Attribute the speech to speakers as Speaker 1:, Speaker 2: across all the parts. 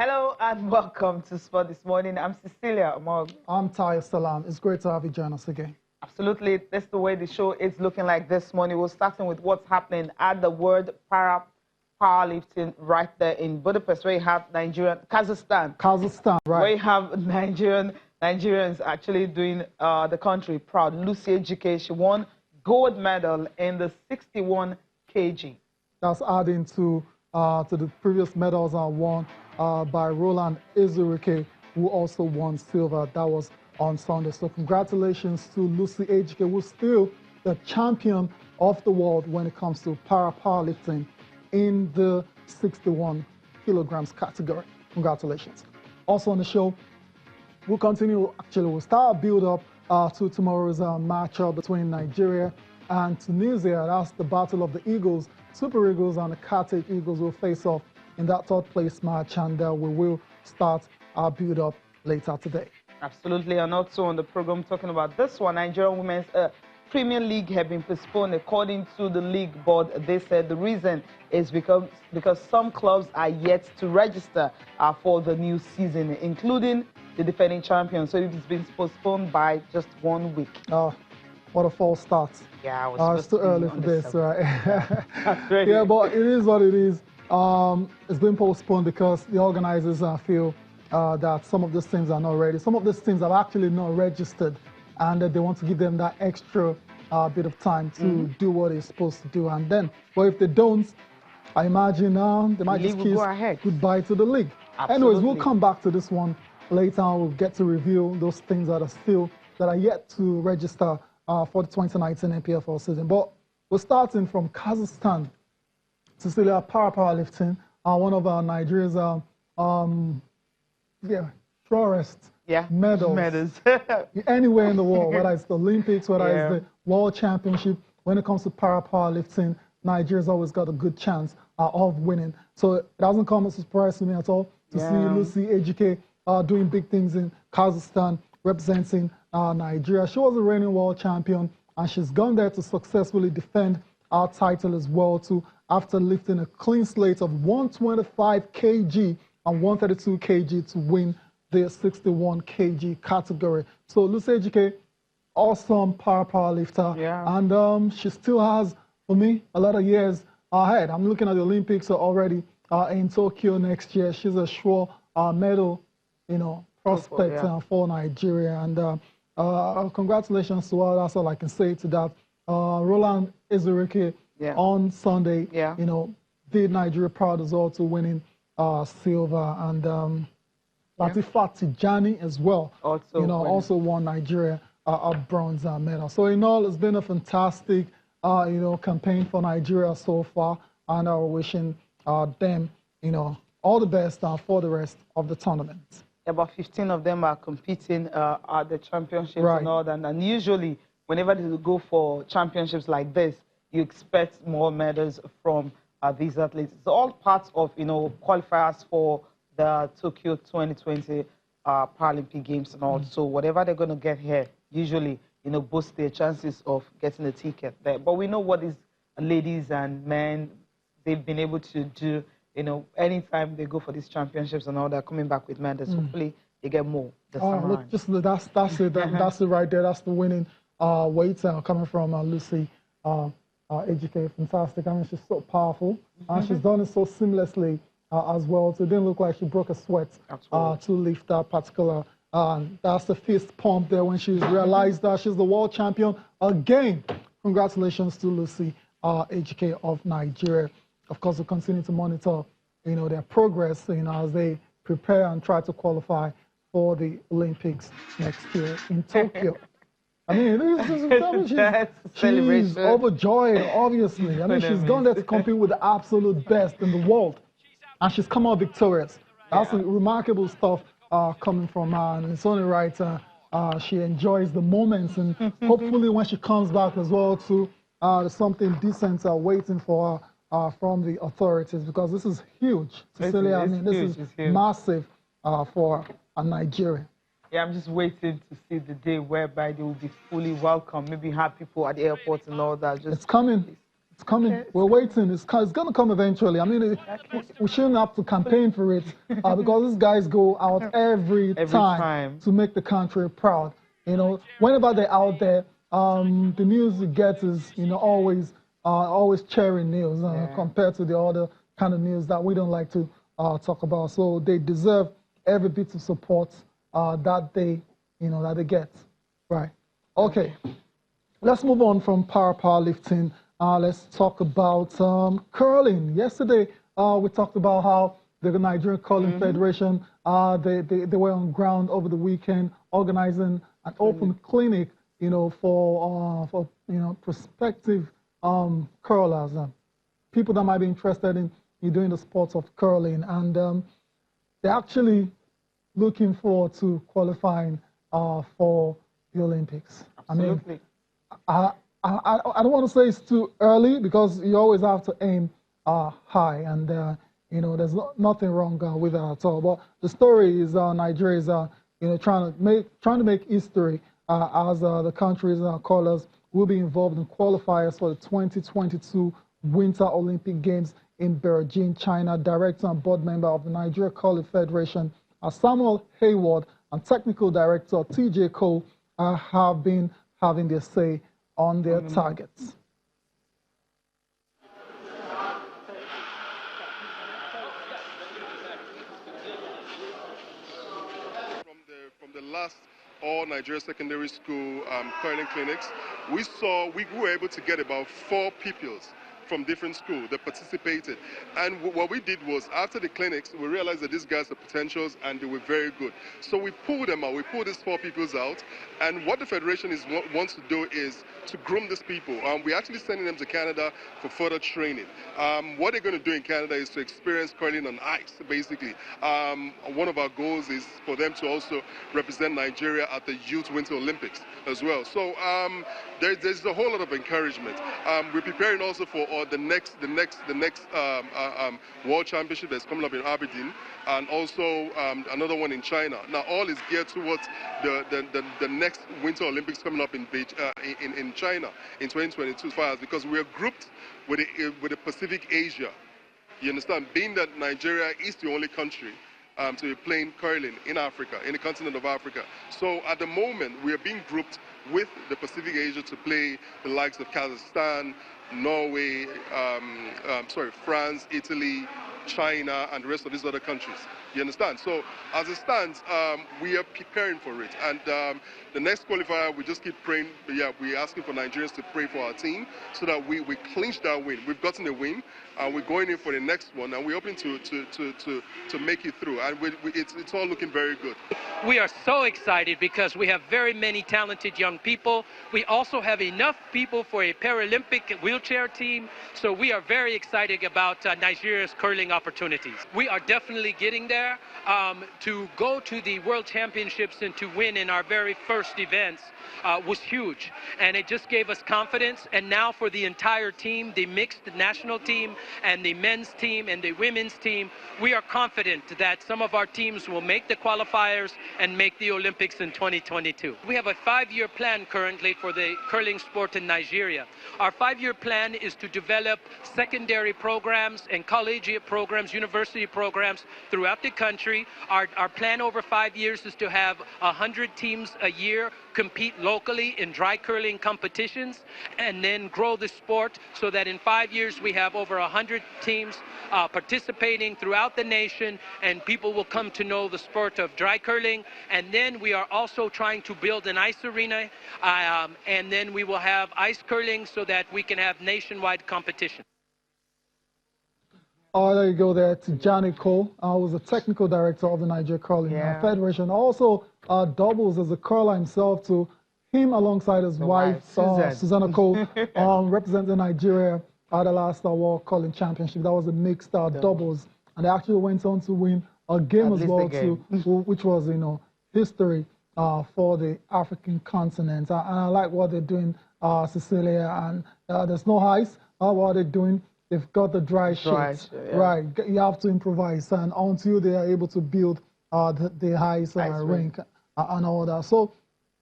Speaker 1: Hello and welcome to Sport This Morning. I'm Cecilia Amog.
Speaker 2: I'm Tayo Salam. It's great to have you join us again.
Speaker 1: Absolutely. That's the way the show is looking like this morning. We're starting with what's happening at the World Powerlifting right there in Budapest, where you have Kazakhstan,
Speaker 2: right.
Speaker 1: Where you have Nigerians actually doing the country proud. Lucy Ejike, she won gold medal in the 61 kg.
Speaker 2: That's adding to the previous medals won by Roland Ejike, who also won silver. That was on Sunday. So congratulations to Lucy Ejike, who's still the champion of the world when it comes to powerlifting in the 61 kilograms category. Congratulations. Also on the show, we'll start build up to tomorrow's matchup between Nigeria and Tunisia. That's the battle of the Eagles. Super Eagles and the Carthage Eagles will face off in that third place match, and we will start our build up later today.
Speaker 1: Absolutely, and also on the program talking about this one, Nigerian Women's Premier League have been postponed. According to the league board, they said the reason is because some clubs are yet to register for the new season, including the defending champions. So it's been postponed by just 1 week.
Speaker 2: What a false start.
Speaker 1: Yeah,
Speaker 2: it's too early for this, right?
Speaker 1: Yeah,
Speaker 2: yeah, but it is what it is. It's been postponed because the organizers feel that some of these teams are not ready. Some of these teams are actually not registered, and they want to give them that extra bit of time to do what they're supposed to do. And then, well, if they don't, I imagine they might just kiss goodbye to the league.
Speaker 1: Absolutely.
Speaker 2: Anyways, we'll come back to this one later. We'll get to review those things that are yet to register for the 2019 NPFL season. But we're starting from Kazakhstan. Cecilia, powerlifting, one of Nigeria's surest medals anywhere in the world, whether it's the Olympics, whether it's the World Championship. When it comes to powerlifting, Nigeria's always got a good chance of winning. So it doesn't come as a surprise to me at all to see Lucy Ejike doing big things in Kazakhstan, representing Nigeria. She was a reigning world champion, and she's gone there to successfully defend our title as well, too, after lifting a clean slate of 125 kg and 132 kg to win the 61 kg category. So Lucy Ejike, awesome powerlifter, and she still has, for me, a lot of years ahead. I'm looking at the Olympics already in Tokyo next year. She's a sure medal, prospect for Nigeria, and congratulations to her. That's all I can say to that. Roland Ejike on Sunday, did Nigeria proud as well to winning silver, and Latifa Tijani as well, also won Nigeria a bronze medal. So in all, it's been a fantastic, campaign for Nigeria so far, and we're wishing them, all the best for the rest of the tournament.
Speaker 1: About 15 of them are competing at the championships and all that. And usually, whenever they go for championships like this, you expect more medals from these athletes. It's all part of, qualifiers for the Tokyo 2020 Paralympic Games and all. So whatever they're going to get here, usually, boosts their chances of getting a ticket there. But we know what these ladies and men, they've been able to do. Anytime they go for these championships and all, they're coming back with medals. Hopefully, they get more this time around.
Speaker 2: Look, that's it. That's it right there. That's the winning weight coming from Lucy Ejike. Fantastic. I mean, she's so powerful, and she's done it so seamlessly as well. So it didn't look like she broke a sweat to lift that particular. That's the fist pump there when she realized that she's the world champion again. Congratulations to Lucy Ejike of Nigeria. Of course, we'll continue to monitor, their progress, as they prepare and try to qualify for the Olympics next year in Tokyo. I mean, she's overjoyed, obviously. I mean, she's gone there to compete with the absolute best in the world, and she's come out victorious. That's remarkable stuff coming from her, and it's only right she enjoys the moments, and hopefully when she comes back as well, too, there's something decent waiting for her. From the authorities, because this is huge. Cecilia, I mean, this is massive for Nigeria.
Speaker 1: Yeah, I'm just waiting to see the day whereby they will be fully welcome. Maybe have people at the airport and all that.
Speaker 2: It's coming. It's coming. Okay, we're waiting. It's going to come eventually. I mean, we shouldn't have to campaign for it because these guys go out every time to make the country proud. You know, whenever they're out there, the news you get is, you know, always cheering news compared to the other kind of news that we don't like to talk about. So they deserve every bit of support that they get. Right. Okay. Let's move on from powerlifting. Let's talk about curling. Yesterday, we talked about how the Nigerian Curling Federation, they were on ground over the weekend organizing an open clinic, you know, for prospective curlers, people that might be interested in doing the sport of curling, and they're actually looking forward to qualifying for the Olympics.
Speaker 1: Absolutely.
Speaker 2: I don't want to say it's too early because you always have to aim high, and you know, there's nothing wrong with that at all. But the story is Nigeria is you know, trying to make history as the country's curlers will be involved in qualifiers for the 2022 Winter Olympic Games in Beijing, China. Director and board member of the Nigeria Curling Federation, Samuel Hayward, and technical director TJ Cole have been having their say on their targets.
Speaker 3: From the last all Nigeria secondary school curling clinics, we were able to get about 4 pupils from different schools that participated. And what we did was, after the clinics, we realized that these guys are potentials and they were very good. So we pulled them out. We pulled these 4 pupils out. And what the Federation wants to do is to groom these people. We're actually sending them to Canada for further training. What they're going to do in Canada is to experience curling on ice, basically. One of our goals is for them to also represent Nigeria at the Youth Winter Olympics as well. So there's a whole lot of encouragement. We're preparing also for the next World Championship that's coming up in Aberdeen, and also another one in China. Now all is geared towards the next Winter Olympics coming up in China in 2022 because we are grouped with the Pacific Asia. You understand? Being that Nigeria is the only country to be playing curling in Africa, in the continent of Africa. So at the moment, we are being grouped with the Pacific Asia to play the likes of Kazakhstan, Norway, France, Italy, China, and the rest of these other countries. You understand? So as it stands, we are preparing for it. And the next qualifier, we just keep praying. Yeah, we're asking for Nigerians to pray for our team so that we clinch that win. We've gotten a win, and we're going in for the next one, and we're hoping to make it through. And it's all looking very good.
Speaker 4: We are so excited because we have very many talented young people. We also have enough people for a Paralympic wheelchair team. So we are very excited about Nigeria's curling opportunities. We are definitely getting there. To go to the World Championships and to win in our very first events was huge, and it just gave us confidence. And now for the entire team, the mixed national team and the men's team and the women's team, we are confident that some of our teams will make the qualifiers and make the Olympics in 2022. We have a 5-year plan currently for the curling sport in Nigeria. Our 5-year plan is to develop secondary programs and collegiate programs, university programs throughout the country. Our plan over 5 years is to have 100 teams a year compete locally in dry curling competitions, and then grow the sport so that in 5 years we have over 100 teams participating throughout the nation, and people will come to know the sport of dry curling. And then we are also trying to build an ice arena, and then we will have ice curling so that we can have nationwide competition.
Speaker 2: Oh, there you go there to Johnny Cole, who's the technical director of the Nigeria Curling Federation. Also doubles as a curler himself, to him alongside his wife, Susanna Cole, representing Nigeria at the last World Curling Championship. That was a mixed doubles. And they actually went on to win a game as well, too, which was, you know, history for the African continent. And I like what they're doing, Cecilia, and there's no ice. What they're doing, they've got the dry sheets, right? You have to improvise, and until they are able to build the ice rink and all that. So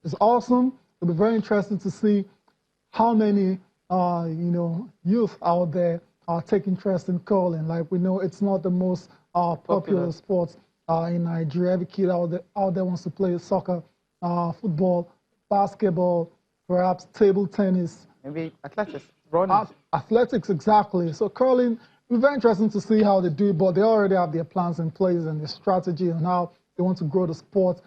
Speaker 2: it's awesome. It'll be very interesting to see how many youth out there take interest in curling. Like we know it's not the most popular sport in Nigeria. Every kid out there wants to play soccer, football, basketball, perhaps table tennis.
Speaker 1: Maybe athletics, running.
Speaker 2: Athletics, exactly. So curling, it's very interesting to see how they do it, but they already have their plans in place and their strategy and how they want to grow the sport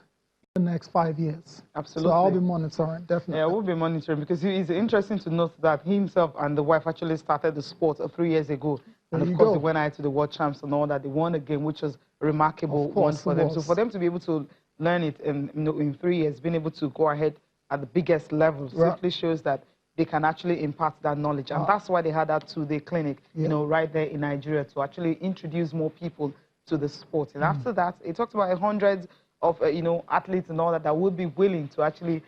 Speaker 2: in the next 5 years.
Speaker 1: Absolutely.
Speaker 2: So I'll be monitoring, definitely.
Speaker 1: Yeah, we'll be monitoring because it's interesting to note that he himself and the wife actually started the sport 3 years ago. And of course, they went out to the world champs and all that. They won a game, which was a remarkable one for them. So for them to be able to learn it in 3 years, being able to go ahead at the biggest level, simply shows that they can actually impart that knowledge. And that's why they had that 2-day clinic, right there in Nigeria to actually introduce more people to the sport. And after that, it talked about hundreds of, athletes and all that would be willing to actually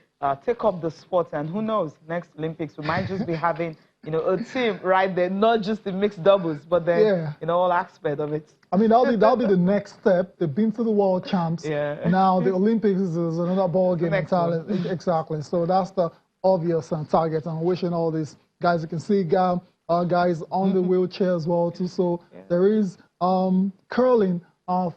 Speaker 1: take up the sport. And who knows, next Olympics, we might just be having, a team right there, not just the mixed doubles, but then, all aspect of it.
Speaker 2: I mean, that'll be the next step. They've been to the world champs. Yeah. Now the Olympics is another ball game entirely. Exactly. So that's the obvious target. I'm wishing all these guys, you can see guys on the wheelchair as well too. So there is curling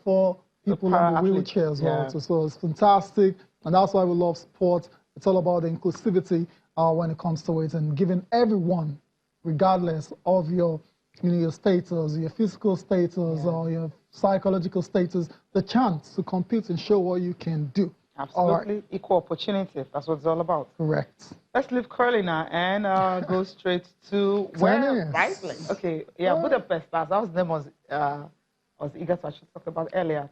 Speaker 2: for people on the wheelchair as well too. So it's fantastic, and that's why we love sports. It's all about the inclusivity when it comes to it, and giving everyone, regardless of your your status, your physical status, or your psychological status, the chance to compete and show what you can do.
Speaker 1: Absolutely. Equal opportunity. That's what it's all about.
Speaker 2: Correct.
Speaker 1: Let's leave curling now and go straight to where? Wrestling. Okay. Yeah, Budapest. That was the name I was eager to actually talk about earlier.